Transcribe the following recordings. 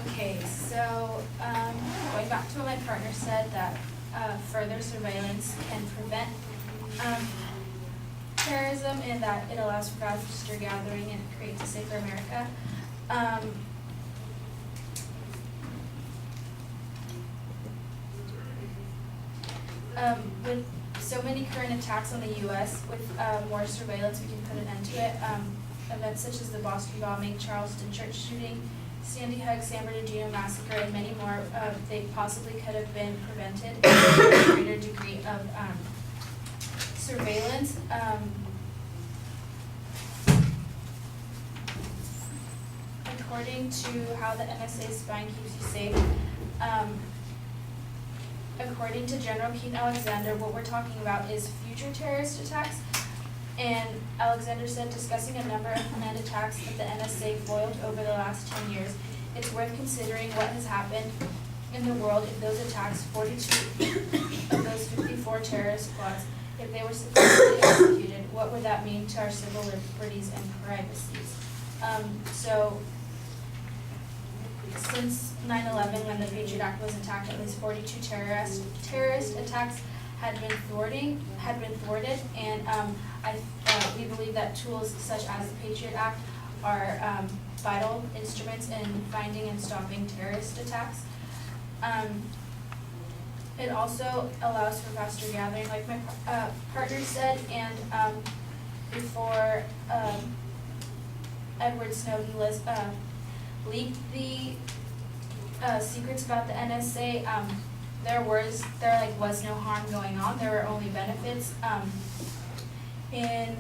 Okay, so going back to what my partner said, that further surveillance can prevent terrorism and that it allows for faster gathering and creates a safer America. With so many current attacks on the U.S., with more surveillance, we can put an end to it. Events such as the Boston bombing, Charleston church shooting, Sandy Hook, San Bernardino massacre, and many more, they possibly could have been prevented with a greater degree of surveillance. According to how the NSA spying keeps you safe, according to General Keith Alexander, what we're talking about is future terrorist attacks. And Alexander said, discussing a number of planned attacks that the NSA foiled over the last 10 years, it's worth considering what has happened in the world if those attacks, 42 of those 54 terrorist plots, if they were successfully executed, what would that mean to our civil liberties and privacies? So, since 9/11, when the Patriot Act was attacked, at least 42 terrorist attacks had been thwarted, and we believe that tools such as the Patriot Act are vital instruments in finding and stopping terrorist attacks. It also allows for faster gathering, like my partner said, and before Edward Snowden leaked the secrets about the NSA, there was no harm going on. There were only benefits. In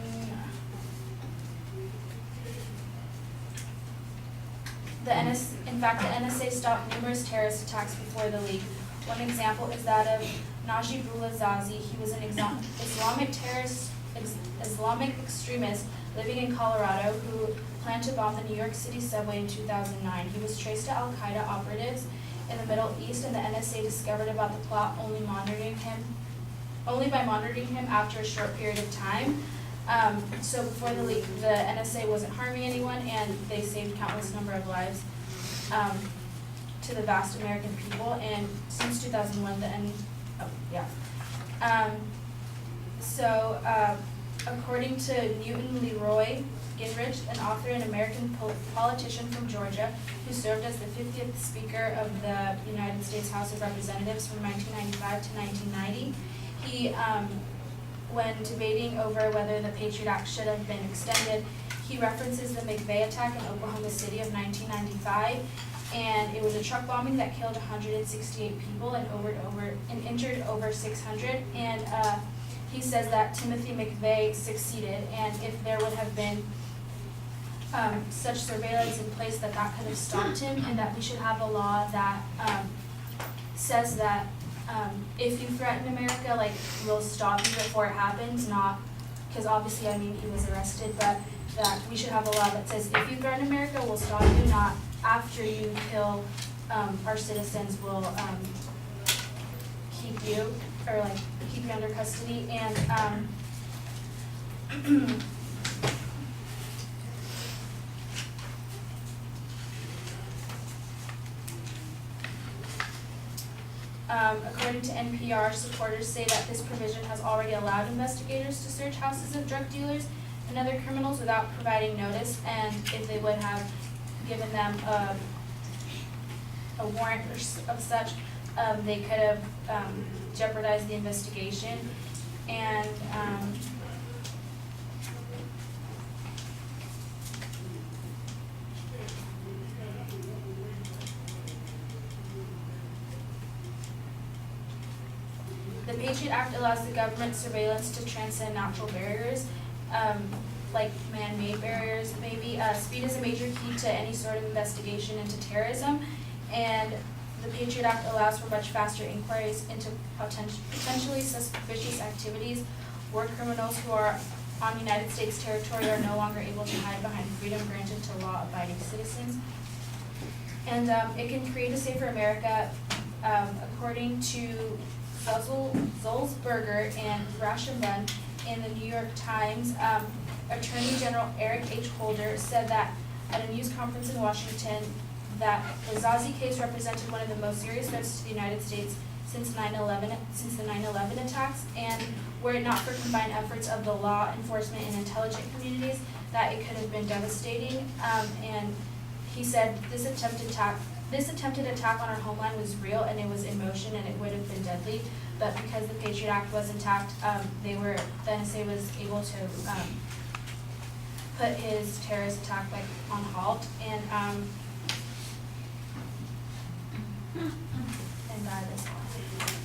fact, the NSA stopped numerous terrorist attacks before the leak. One example is that of Najibullah Zazi. He was an Islamic extremist living in Colorado who planned to bomb the New York City subway in 2009. He was traced to Al-Qaeda operatives in the Middle East, and the NSA discovered about the plot only by monitoring him after a short period of time. So before the leak, the NSA wasn't harming anyone, and they saved countless number of lives to the vast American people. And since 2001, according to Newton Leroy Gingrich, an author and American politician from Georgia who served as the 50th Speaker of the United States House of Representatives from 1995 to 1990, he, when debating over whether the Patriot Act should have been extended, he references the McVeigh attack in Oklahoma City of 1995, and it was a truck bombing that killed 168 people and injured over 600, and he says that Timothy McVeigh succeeded, and if there would have been such surveillance in place, that could have stopped him, and that we should have a law that says that if you threaten America, like, we'll stop you before it happens, not, because obviously, I mean, he was arrested, but that we should have a law that says if you threaten America, we'll stop you, not after you kill our citizens, we'll keep you under custody. And according to NPR, supporters say that this provision has already allowed investigators to search houses of drug dealers and other criminals without providing notice, and if they would have given them a warrant of such, they could have jeopardized the investigation. And the Patriot Act allows the government surveillance to transcend natural barriers, like man-made barriers maybe. Speed is a major key to any sort of investigation into terrorism, and the Patriot Act allows for much faster inquiries into potentially suspicious activities. War criminals who are on United States territory are no longer able to hide behind freedom granted to law-abiding citizens. And it can create a safer America, according to Sulzberger and Rauschenbund in the New York Times. Attorney General Eric H. Holder said that at a news conference in Washington that the Zazi case represented one of the most serious threats to the United States since the 9/11 attacks, and were it not for combined efforts of the law enforcement and intelligence communities, that it could have been devastating. And he said this attempted attack on our homeland was real, and it was in motion, and it would have been deadly. But because the Patriot Act was intact, the NSA was able to put his terrorist attack on halt, and this one.